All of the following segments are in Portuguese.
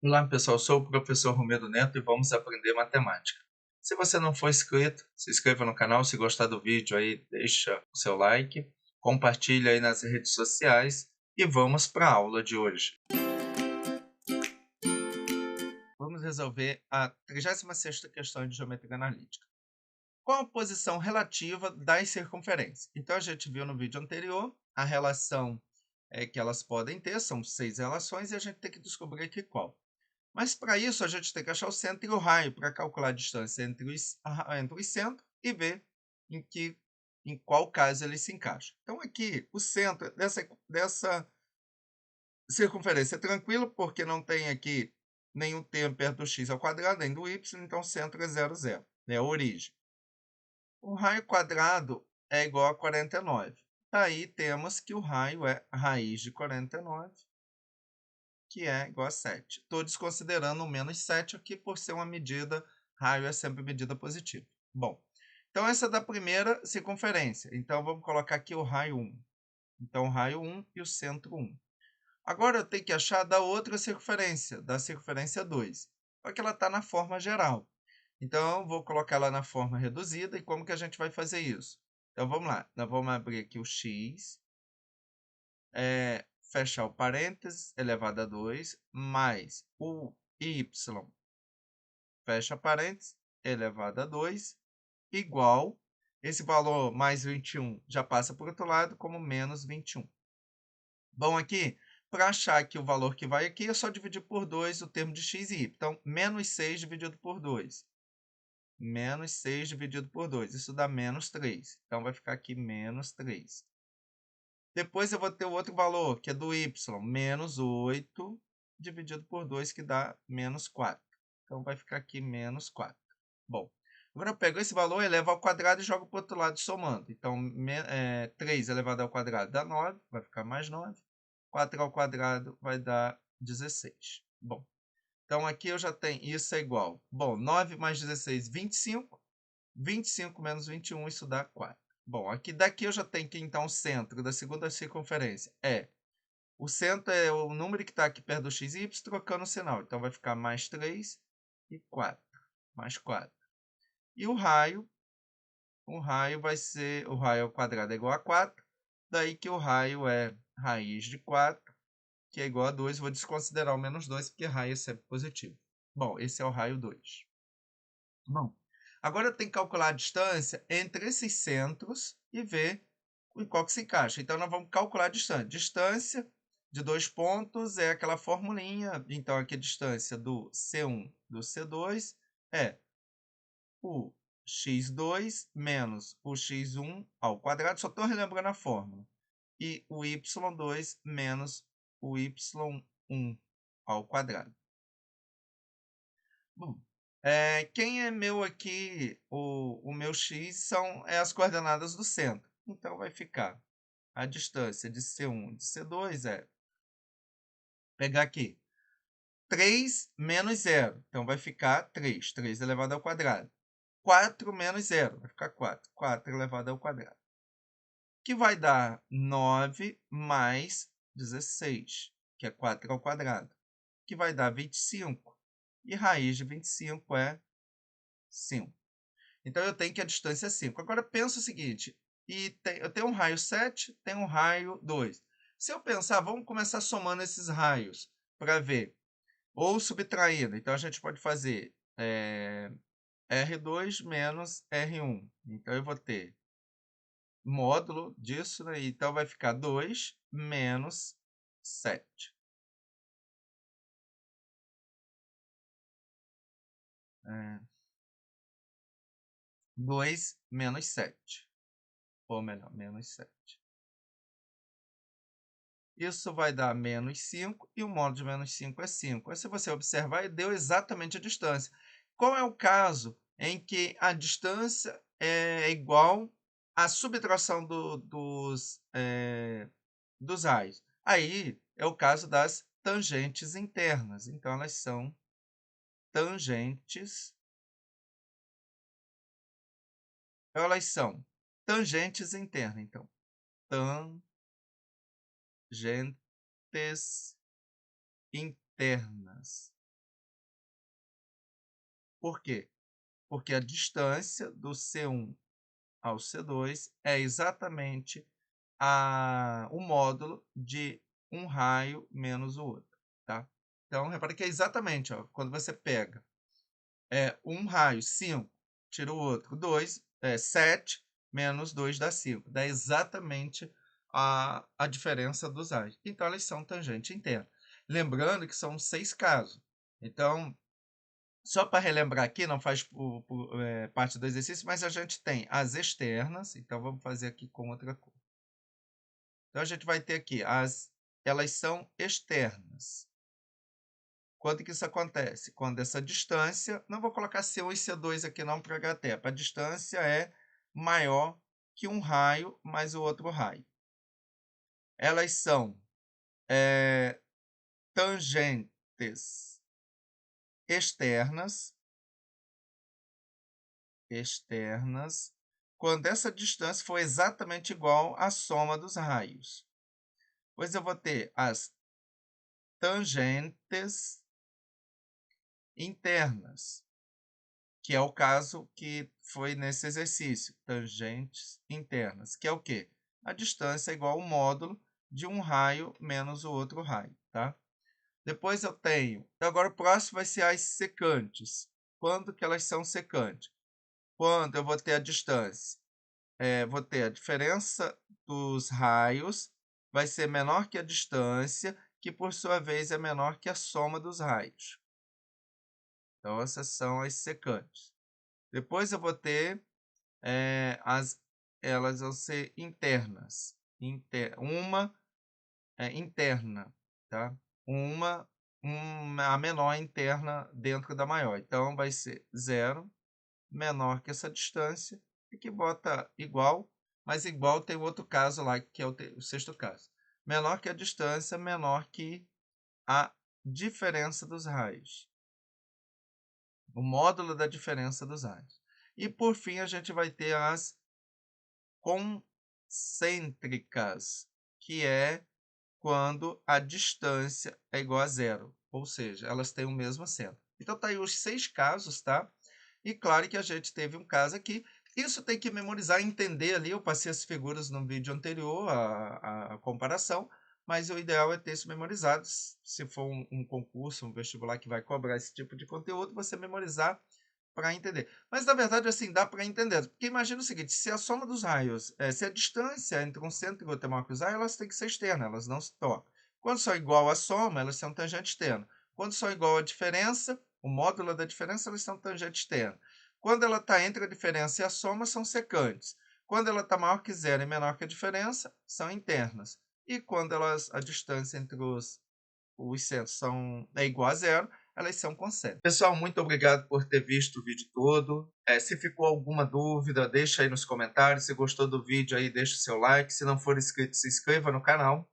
Olá, pessoal. Sou o professor Romero Neto e vamos aprender matemática. Se você não for inscrito, se inscreva no canal. Se gostar do vídeo, aí deixa o seu like, compartilha aí nas redes sociais e vamos para a aula de hoje. Vamos resolver a 36ª questão de geometria analítica. Qual a posição relativa das circunferências? Então, a gente viu no vídeo anterior a relação que elas podem ter, são 6 relações, e a gente tem que descobrir aqui qual. Mas para isso a gente tem que achar o centro e o raio para calcular a distância entre os centros e ver em qual caso ele se encaixa. Então aqui o centro dessa circunferência é tranquilo, porque não tem aqui nenhum termo perto do x ao quadrado, nem do y, então o centro é 0, 0. É a origem. O raio quadrado é igual a 49. Daí temos que o raio é raiz de 49, que é igual a 7. Estou desconsiderando o menos 7 aqui por ser uma medida, raio é sempre medida positiva. Bom, então essa é da primeira circunferência. Então vamos colocar aqui o raio 1. Então o raio 1 e o centro 1. Agora eu tenho que achar da outra circunferência, da circunferência 2. Só que ela está na forma geral. Então eu vou colocar ela na forma reduzida. E como que a gente vai fazer isso? Então vamos lá. Nós vamos abrir aqui o x. Fechar o parênteses, elevado a 2, mais o y, fecha parênteses, elevado a 2, igual, esse valor mais 21 já passa para o outro lado como menos 21. Bom, aqui, para achar que o valor que vai aqui, é só dividir por 2 o termo de x e y. Então, menos 6 dividido por 2. Menos 6 dividido por 2. Isso dá menos 3. Então, vai ficar aqui menos 3. Depois eu vou ter o outro valor, que é do y, menos 8 dividido por 2, que dá menos 4. Então, vai ficar aqui menos 4. Bom, agora eu pego esse valor, elevo ao quadrado e jogo para o outro lado somando. Então, 3 elevado ao quadrado dá 9, vai ficar mais 9. 4 ao quadrado vai dar 16. Bom, então aqui eu já tenho isso é igual. Bom, 9 mais 16, 25. 25 menos 21, isso dá 4. Bom, daqui eu já tenho que, então, o centro da segunda circunferência o centro é o número que está aqui perto do x e y, trocando o sinal. Então, vai ficar mais 3 e 4. Mais 4. E o raio vai ser, o raio ao quadrado é igual a 4. Daí que o raio é raiz de 4, que é igual a 2. Vou desconsiderar o menos 2, porque raio é sempre positivo. Bom, esse é o raio 2. Bom, agora eu tenho que calcular a distância entre esses centros e ver em qual que se encaixa. Então, nós vamos calcular a distância. Distância de 2 pontos é aquela formulinha. Então, aqui a distância do C1 do C2 é o x2 menos o x1 ao quadrado. Só estou relembrando a fórmula. E o y2 menos o y1 ao quadrado. Bom, quem é meu aqui, o meu x são as coordenadas do centro. Então, vai ficar a distância de C1 e de C2 pegar aqui, 3 menos 0. Então, vai ficar 3. 3 elevado ao quadrado. 4 menos 0. Vai ficar 4. 4 elevado ao quadrado. Que vai dar 9 mais 16, que é 4 ao quadrado. Que vai dar 25. E raiz de 25 é 5. Então, eu tenho que a distância é 5. Agora, pensa o seguinte, eu tenho um raio 7, tenho um raio 2. Se eu pensar, vamos começar somando esses raios para ver, ou subtraindo. Então, a gente pode fazer R2 menos R1. Então, eu vou ter módulo disso, né? Então, vai ficar 2 menos 7. 2 menos 7. Ou melhor, menos 7. Isso vai dar menos 5 e o módulo de menos 5 é 5. Aí, se você observar, deu exatamente a distância. Qual é o caso em que a distância é igual à subtração dos raios? Aí é o caso das tangentes internas. Então, elas são tangentes. Elas são tangentes internas. Então, tangentes internas. Por quê? Porque a distância do C1 ao C2 é exatamente o módulo de um raio menos o outro, tá? Então, repare que é exatamente, ó, quando você pega um raio, 5, tira o outro, 2, 7, menos 2 dá 5. Dá exatamente a diferença dos raios. Então, elas são tangente interna. Lembrando que são 6 casos. Então, só para relembrar aqui, não faz parte do exercício, mas a gente tem as externas. Então, vamos fazer aqui com outra cor. Então, a gente vai ter aqui, elas são externas. Quando que isso acontece? Quando essa distância, não vou colocar C1 e C2 aqui não para HTEP, a distância é maior que um raio mais o outro raio. Elas são tangentes externas, quando essa distância for exatamente igual à soma dos raios. Pois eu vou ter as tangentes internas, que é o caso que foi nesse exercício, tangentes internas, que é o quê? A distância é igual ao módulo de um raio menos o outro raio, tá? Depois eu tenho, agora o próximo vai ser as secantes. Quando que elas são secantes? Quando eu vou ter a distância, vou ter a diferença dos raios, vai ser menor que a distância, que por sua vez é menor que a soma dos raios. Então, essas são as secantes. Depois eu vou ter elas vão ser internas. Uma interna, tá? A menor interna dentro da maior. Então, vai ser 0 menor que essa distância, e que bota igual, mas igual tem outro caso lá, que é o sexto caso. Menor que a distância, menor que a diferença dos raios. O módulo da diferença dos raios. E, por fim, a gente vai ter as concêntricas, que é quando a distância é igual a 0, ou seja, elas têm o mesmo centro. Então, tá aí os 6 casos, tá? E claro que a gente teve um caso aqui. Isso tem que memorizar e entender ali. Eu passei as figuras no vídeo anterior, a comparação, mas o ideal é ter isso memorizado. Se for um concurso, um vestibular que vai cobrar esse tipo de conteúdo, você memorizar para entender. Mas, na verdade, assim, dá para entender. Porque imagina o seguinte, se a soma dos raios, se a distância entre um centro e outro é maior que os raios, elas têm que ser externas, elas não se tocam. Quando são igual à soma, elas são tangente externa. Quando são igual à diferença, o módulo da diferença, elas são tangente externa. Quando ela está entre a diferença e a soma, são secantes. Quando ela está maior que zero e menor que a diferença, são internas. E quando a distância entre os centros é igual a zero, elas são concêntricas. Pessoal, muito obrigado por ter visto o vídeo todo. Se ficou alguma dúvida, deixa aí nos comentários. Se gostou do vídeo, aí deixa o seu like. Se não for inscrito, se inscreva no canal.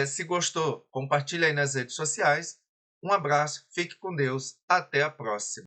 Se gostou, compartilhe aí nas redes sociais. Um abraço, fique com Deus, até a próxima.